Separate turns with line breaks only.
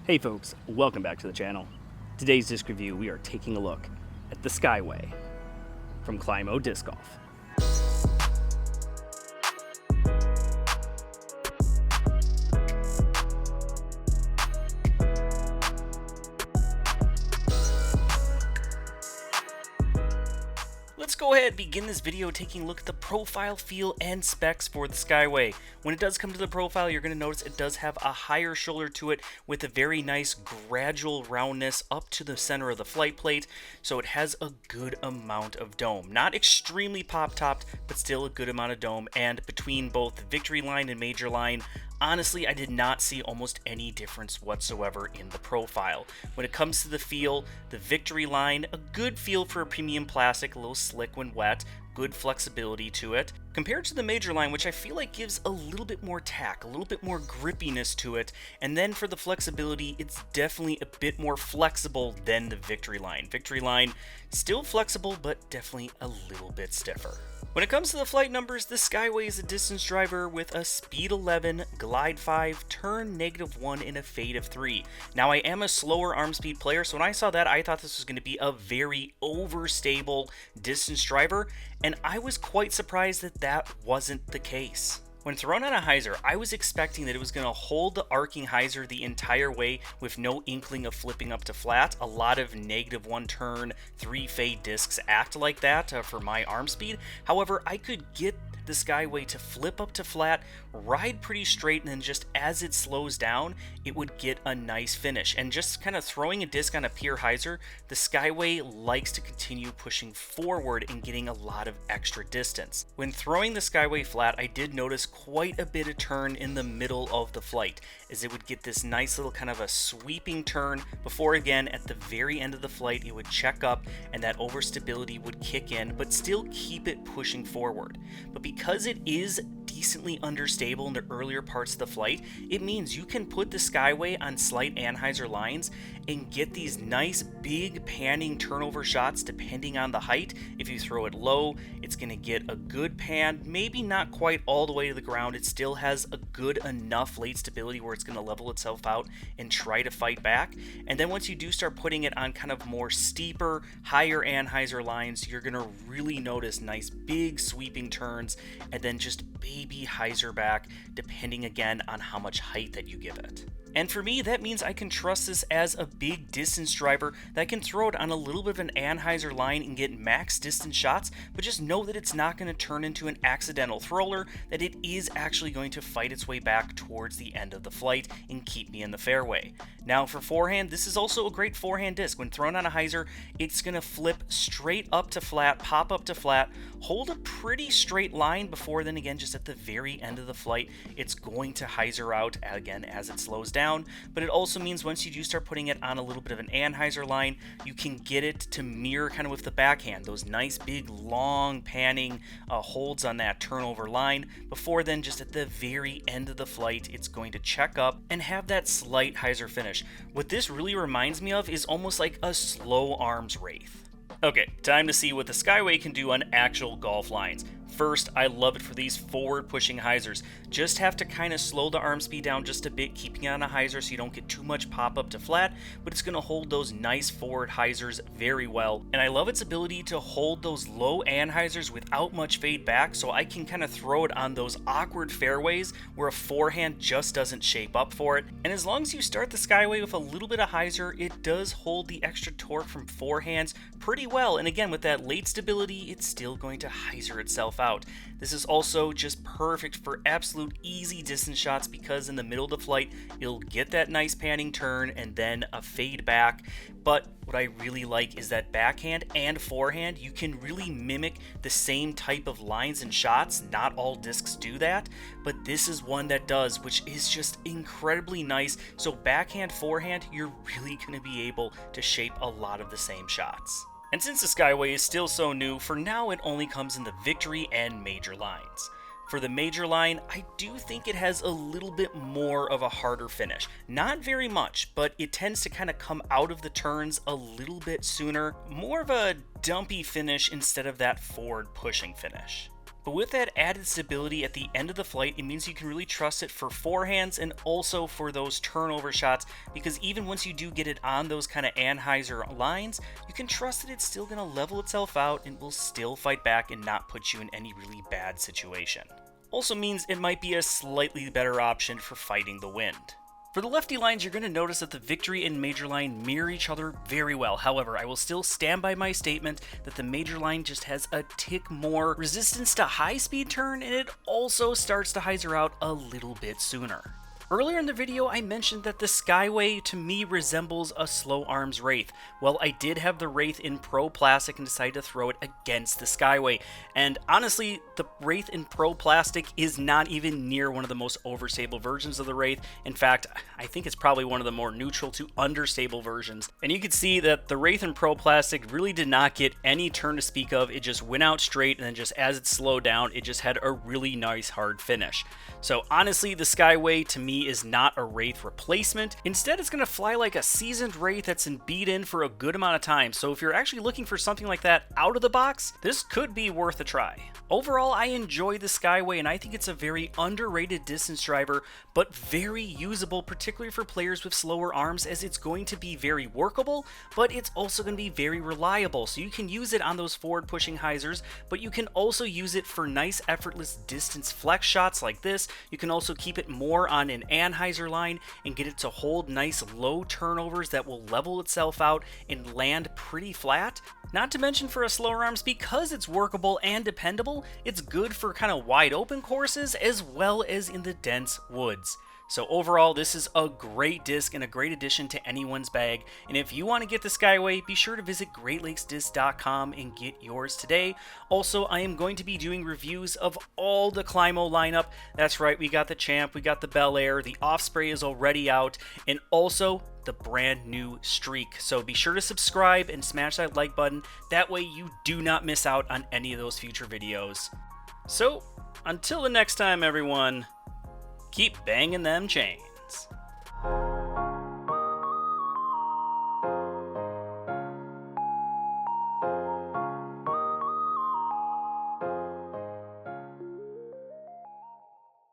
Hey folks, welcome back to the channel. Today's disc review, we are taking a look at the Skyway from Climo Disc Golf. Let's go ahead and begin this video taking a look at the profile, feel, and specs for the Skyway. When it does come to the profile, you're going to notice it does have a higher shoulder to it with a very nice gradual roundness up to the center of the flight plate, so it has a good amount of dome. Not extremely pop-topped, but still a good amount of dome, and between both the Victory line and Major line, honestly, I did not see almost any difference whatsoever in the profile. When it comes to the feel, the Victory line, a good feel for a premium plastic, a little slick when wet, good flexibility to it, compared to the Major line, which I feel like gives a little bit more tack, a little bit more grippiness to it. And then for the flexibility, it's definitely a bit more flexible than the Victory line. Victory line, still flexible, but definitely a little bit stiffer. When it comes to the flight numbers, the Skyway is a distance driver with a speed 11, glide 5, turn -1, and a fade of 3. Now, I am a slower arm speed player, so when I saw that, I thought this was going to be a very overstable distance driver, and I was quite surprised that that wasn't the case. When thrown on a hyzer, I was expecting that it was going to hold the arcing hyzer the entire way with no inkling of flipping up to flat. A lot of -1 turn, 3 fade discs act like that for my arm speed. However, I could get the Skyway to flip up to flat, ride pretty straight, and then just as it slows down, it would get a nice finish. And just kind of throwing a disc on a pure hyzer, the Skyway likes to continue pushing forward and getting a lot of extra distance. When throwing the Skyway flat, I did notice quite a bit of turn in the middle of the flight, as it would get this nice little kind of a sweeping turn before, again, at the very end of the flight, it would check up and that overstability would kick in, but still keep it pushing forward. But because it is decently understable in the earlier parts of the flight, it means you can put the Skyway on slight anhyzer lines and get these nice big panning turnover shots depending on the height. If you throw it low, it's going to get a good pan, maybe not quite all the way to the ground. It still has a good enough late stability where it's going to level itself out and try to fight back. And then once you do start putting it on kind of more steeper, higher anhyzer lines, you're going to really notice nice big sweeping turns and then just baby hyzer back, depending again on how much height that you give it. And for me, that means I can trust this as a big distance driver that can throw it on a little bit of an anhyzer line and get max distance shots, but just know that it's not going to turn into an accidental thrower, that it is actually going to fight its way back towards the end of the flight and keep me in the fairway. Now for forehand, this is also a great forehand disc. When thrown on a hyzer, it's going to flip straight up to flat, pop up to flat, hold a pretty straight line before then again, just at the very end of the flight, it's going to hyzer out again as it slows down. But it also means once you do start putting it on a little bit of an anhyzer line, you can get it to mirror kind of with the backhand, those nice big long panning holds on that turnover line. Before then, just at the very end of the flight, it's going to check up and have that slight hyzer finish. What this really reminds me of is almost like a slow arms wraith. Okay, time to see what the Skyway can do on actual golf lines. First, I love it for these forward-pushing hyzers. Just have to kind of slow the arm speed down just a bit, keeping it on a hyzer so you don't get too much pop-up to flat, but it's going to hold those nice forward hyzers very well. And I love its ability to hold those low anhyzers without much fade back, so I can kind of throw it on those awkward fairways where a forehand just doesn't shape up for it. And as long as you start the Skyway with a little bit of hyzer, it does hold the extra torque from forehands pretty well. And again, with that late stability, it's still going to hyzer itself out. This is also just perfect for absolute easy distance shots because in the middle of the flight, you'll get that nice panning turn and then a fade back. But what I really like is that backhand and forehand, you can really mimic the same type of lines and shots. Not all discs do that, but this is one that does, which is just incredibly nice. So backhand, forehand, you're really going to be able to shape a lot of the same shots. And since the Skyway is still so new, for now it only comes in the Victory and Major lines. For the Major line, I do think it has a little bit more of a harder finish. Not very much, but it tends to kind of come out of the turns a little bit sooner. More of a dumpy finish instead of that forward pushing finish. But with that added stability at the end of the flight, it means you can really trust it for forehands and also for those turnover shots, because even once you do get it on those kind of anhyzer lines, you can trust that it's still going to level itself out and will still fight back and not put you in any really bad situation. Also means it might be a slightly better option for fighting the wind. For the lefty lines, you're going to notice that the Victory and Major Line mirror each other very well. However, I will still stand by my statement that the Major Line just has a tick more resistance to high speed turn, and it also starts to hyzer out a little bit sooner. Earlier in the video, I mentioned that the Skyway to me resembles a slow arms Wraith. Well, I did have the Wraith in Pro Plastic and decided to throw it against the Skyway. And honestly, the Wraith in Pro Plastic is not even near one of the most overstable versions of the Wraith. In fact, I think it's probably one of the more neutral to understable versions. And you can see that the Wraith in Pro Plastic really did not get any turn to speak of. It just went out straight, and then just as it slowed down, it just had a really nice hard finish. So honestly, the Skyway to me is not a Wraith replacement. Instead, it's going to fly like a seasoned Wraith that's been beat in for a good amount of time. So if you're actually looking for something like that out of the box, this could be worth a try. Overall, I enjoy the Skyway, and I think it's a very underrated distance driver, but very usable, particularly for players with slower arms, as it's going to be very workable, but it's also going to be very reliable. So you can use it on those forward pushing hyzers, but you can also use it for nice effortless distance flex shots like this. You can also keep it more on an anhyzer line and get it to hold nice low turnovers that will level itself out and land pretty flat. Not to mention for a slower arms, because it's workable and dependable, it's good for kind of wide open courses as well as in the dense woods. So overall, this is a great disc and a great addition to anyone's bag. And if you want to get the Skyway, be sure to visit GreatLakesDisc.com and get yours today. Also, I am going to be doing reviews of all the Climo lineup. That's right, we got the Champ, we got the Bel Air, the Offspray is already out, and also the brand new Streak. So be sure to subscribe and smash that like button. That way you do not miss out on any of those future videos. So until the next time, everyone, keep banging them chains.